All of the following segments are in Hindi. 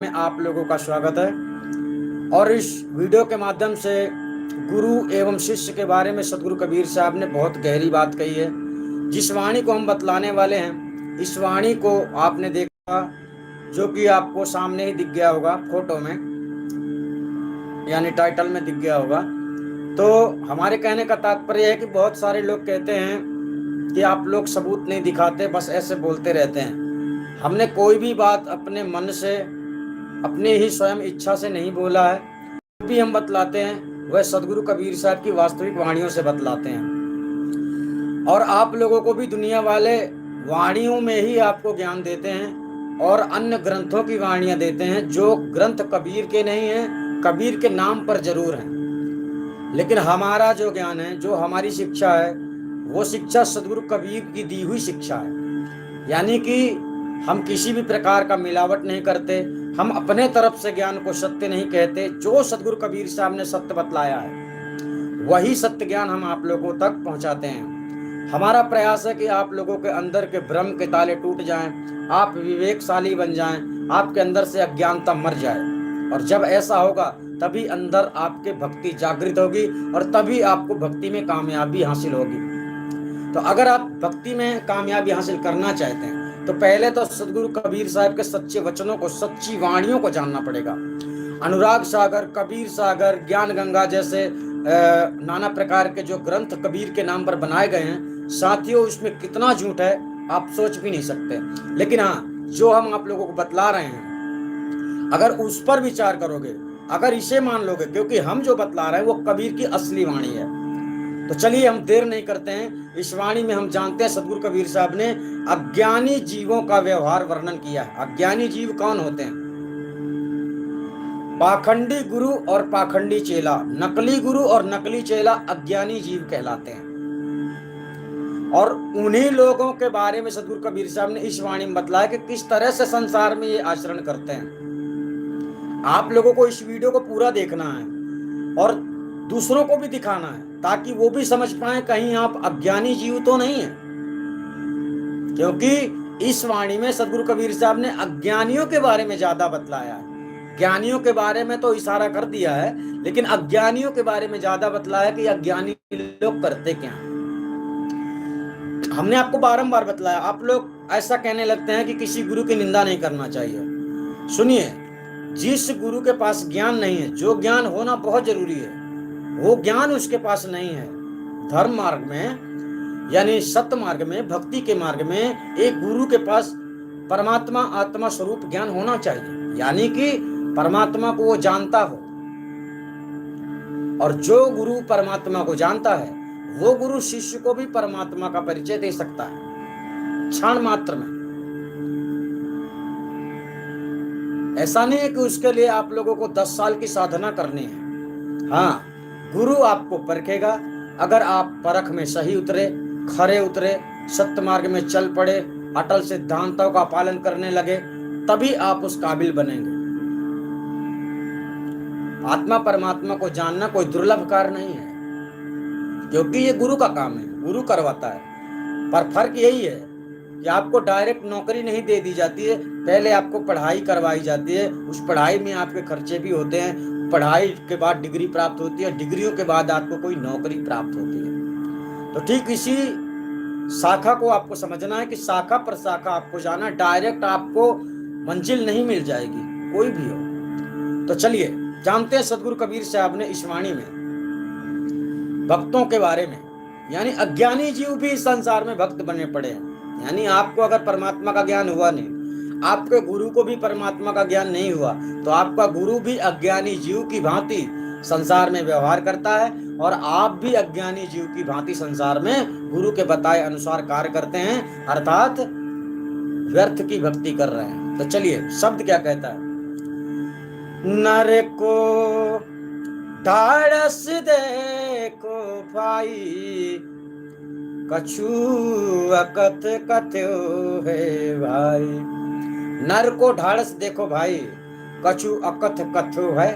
में आप लोगों का स्वागत है। और इस वीडियो के माध्यम से गुरु एवं शिष्य के बारे में सदगुरु कबीर साहब ने बहुत गहरी बात कही है। जिस वाणी को हम बतलाने वाले हैं, इस वाणी को आपने देखा, जो कि आपको सामने ही दिख गया होगा फोटो में, यानी टाइटल में दिख गया होगा। तो हमारे कहने का तात्पर्य है कि बहुत सारे लोग कहते हैं कि आप लोग सबूत नहीं दिखाते, बस ऐसे बोलते रहते हैं। हमने कोई भी बात अपने मन से, अपनी ही स्वयं इच्छा से नहीं बोला है। जो भी हम बतलाते हैं वह सदगुरु कबीर साहब की वास्तविक वाणियों से बतलाते हैं। और आप लोगों को भी दुनिया वाले वाणियों में ही आपको ज्ञान देते हैं और अन्य ग्रंथों की वाणियां देते हैं, जो ग्रंथ कबीर के नहीं हैं, कबीर के नाम पर जरूर हैं। लेकिन हमारा जो ज्ञान है, जो हमारी शिक्षा है, वो शिक्षा सदगुरु कबीर की दी हुई शिक्षा है। यानी कि हम किसी भी प्रकार का मिलावट नहीं करते, हम अपने तरफ से ज्ञान को सत्य नहीं कहते। जो सदगुरु कबीर साहब ने सत्य बतलाया है वही सत्य ज्ञान हम आप लोगों तक पहुंचाते हैं। हमारा प्रयास है कि आप लोगों के अंदर के भ्रम के ताले टूट जाएं, आप विवेकशाली बन जाएं, आपके अंदर से अज्ञानता मर जाए। और जब ऐसा होगा तभी अंदर आपके भक्ति जागृत होगी और तभी आपको भक्ति में कामयाबी हासिल होगी। तो अगर आप भक्ति में कामयाबी हासिल करना चाहते हैं तो पहले तो सदगुरु कबीर साहब के सच्चे वचनों को, सच्ची वाणियों को जानना पड़ेगा। अनुराग सागर, कबीर सागर, ज्ञान गंगा जैसे नाना प्रकार के जो ग्रंथ कबीर के नाम पर बनाए गए हैं, साथियों, इसमें कितना झूठ है आप सोच भी नहीं सकते। लेकिन हाँ, जो हम आप लोगों को बतला रहे हैं, अगर उस पर विचार करोगे, अगर इसे मान लोगे, क्योंकि हम जो बतला रहे हैं वो कबीर की असली वाणी है। तो चलिए हम देर नहीं करते हैं। इस वाणी में हम जानते हैं सदगुरु कबीर साहब ने अज्ञानी जीवों का व्यवहार वर्णन किया है। अज्ञानी जीव कौन होते हैं? पाखंडी गुरु और पाखंडी चेला, नकली गुरु और नकली चेला अज्ञानी जीव कहलाते हैं। और उन्हीं लोगों के बारे में सदगुरु कबीर साहब ने इस वाणी में बतलाया कि किस तरह से संसार में ये आचरण करते हैं। आप लोगों को इस वीडियो को पूरा देखना है और दूसरों को भी दिखाना है, ताकि वो भी समझ पाए कहीं आप अज्ञानी जीव तो नहीं है। क्योंकि इस वाणी में सदगुरु कबीर साहब ने अज्ञानियों के बारे में ज्यादा बतलाया है। ज्ञानियों के बारे में तो इशारा कर दिया है, लेकिन अज्ञानियों के बारे में ज्यादा बतलाया कि अज्ञानी लोग करते क्या हैं। हमने आपको बारंबार बतलाया, आप लोग ऐसा कहने लगते हैं कि किसी गुरु की निंदा नहीं करना चाहिए। सुनिए, जिस गुरु के पास ज्ञान नहीं है, जो ज्ञान होना बहुत जरूरी है, वो ज्ञान उसके पास नहीं है। धर्म मार्ग में, यानी सत्य मार्ग में, भक्ति के मार्ग में एक गुरु के पास परमात्मा आत्मा स्वरूप ज्ञान होना चाहिए, यानी कि परमात्मा को वो जानता हो। और जो गुरु परमात्मा को जानता है वो गुरु शिष्य को भी परमात्मा का परिचय दे सकता है क्षण मात्र में। ऐसा नहीं है कि उसके लिए आप लोगों को 10 साल की साधना करनी है। हाँ, गुरु आपको परखेगा। अगर आप परख में सही उतरे, खरे उतरे, सत्य मार्ग में चल पड़े, अटल सिद्धांतों का पालन करने लगे, तभी आप उस काबिल बनेंगे। आत्मा परमात्मा को जानना कोई दुर्लभ कार्य नहीं है, क्योंकि ये गुरु का काम है, गुरु करवाता है। पर फर्क यही है कि आपको डायरेक्ट नौकरी नहीं दे दी जाती है, पहले आपको पढ़ाई करवाई जाती है। उस पढ़ाई में आपके खर्चे भी होते हैं। पढ़ाई के बाद डिग्री प्राप्त होती है, डिग्रियों के बाद आपको कोई नौकरी प्राप्त होती है। तो ठीक इसी शाखा को आपको समझना है कि शाखा पर शाखा आपको जाना, डायरेक्ट आपको मंजिल नहीं मिल जाएगी, कोई भी हो। तो चलिए जानते हैं सदगुरु कबीर साहब ने इस वाणी में भक्तों के बारे में, यानी अज्ञानी जीव भी इस संसार में भक्त बने पड़े हैं। यानी आपको अगर परमात्मा का ज्ञान हुआ नहीं, आपके गुरु को भी परमात्मा का ज्ञान नहीं हुआ, तो आपका गुरु भी अज्ञानी जीव की भांति संसार में व्यवहार करता है और आप भी अज्ञानी जीव की भांति संसार में गुरु के बताए अनुसार कार्य करते हैं, अर्थात व्यर्थ की भक्ति कर रहे हैं। तो चलिए शब्द क्या कहता है? नर को ढाढ़स देखो भाई, कछु अकथ कथ्यो है भाई। नर को ढाढ़स देखो भाई, कछु अकथ कथ्यो है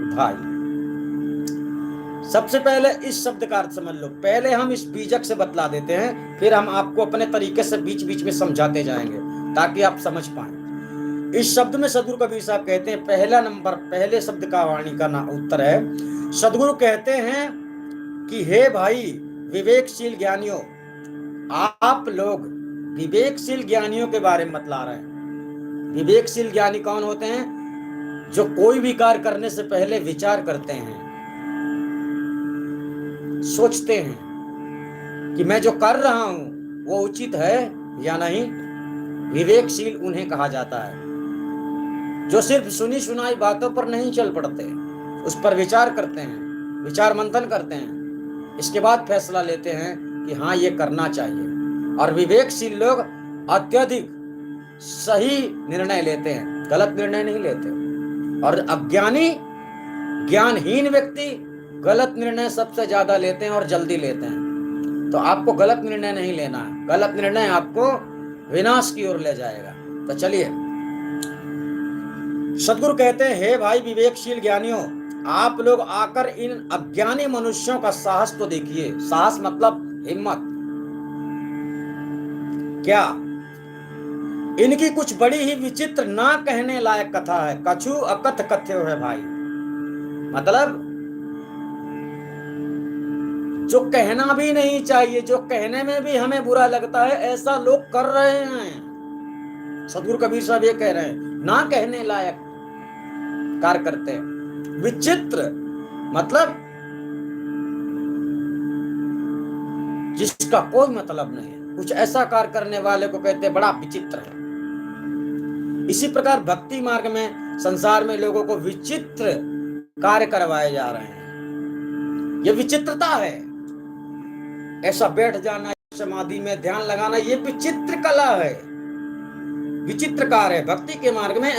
भाई। सबसे पहले इस शब्द का अर्थ समझ लो। पहले हम इस बीजक से बतला देते हैं, फिर हम आपको अपने तरीके से बीच बीच में समझाते जाएंगे ताकि आप समझ पाए। इस शब्द में सदगुरु कबीर साहब कहते हैं, पहला नंबर, पहले शब्द का वाणी का उत्तर है। सदगुरु कहते हैं कि हे भाई विवेकशील ज्ञानियों, आप लोग विवेकशील ज्ञानियों के बारे में बतला रहे हैं। विवेकशील ज्ञानी कौन होते हैं? जो कोई भी कार्य करने से पहले विचार करते हैं, सोचते हैं कि मैं जो कर रहा हूं वो उचित है या नहीं। विवेकशील उन्हें कहा जाता है जो सिर्फ सुनी सुनाई बातों पर नहीं चल पड़ते, उस पर विचार करते हैं, विचार मंथन करते हैं, इसके बाद फैसला लेते हैं कि हाँ ये करना चाहिए। और विवेकशील लोग अत्यधिक सही निर्णय लेते हैं, गलत निर्णय नहीं लेते। और अज्ञानी, ज्ञानहीन व्यक्ति गलत निर्णय सबसे ज्यादा लेते हैं और जल्दी लेते हैं। तो आपको गलत निर्णय नहीं लेना है, गलत निर्णय आपको विनाश की ओर ले जाएगा। तो चलिए, सदगुरु कहते हैं, हे भाई विवेकशील ज्ञानियों, आप लोग आकर इन अज्ञानी मनुष्यों का साहस तो देखिए। साहस मतलब हिम्मत। क्या इनकी कुछ बड़ी ही विचित्र, ना कहने लायक कथा है। कछु अकथ कथ्यो है भाई, मतलब जो कहना भी नहीं चाहिए, जो कहने में भी हमें बुरा लगता है, ऐसा लोग कर रहे हैं। सदगुरु कबीर साहब ये कह रहे हैं, ना कहने लायक कार्य करते हैं। विचित्र मतलब जिसका कोई मतलब नहीं है, कुछ ऐसा कार्य करने वाले को कहते हैं बड़ा विचित्र है। इसी प्रकार भक्ति मार्ग में, संसार में लोगों को विचित्र कार्य करवाए जा रहे हैं। ये विचित्रता है। ऐसा बैठ जाना, समाधि में ध्यान लगाना, ये विचित्र कला है, विचित्र कार्य है। भक्ति के मार्ग में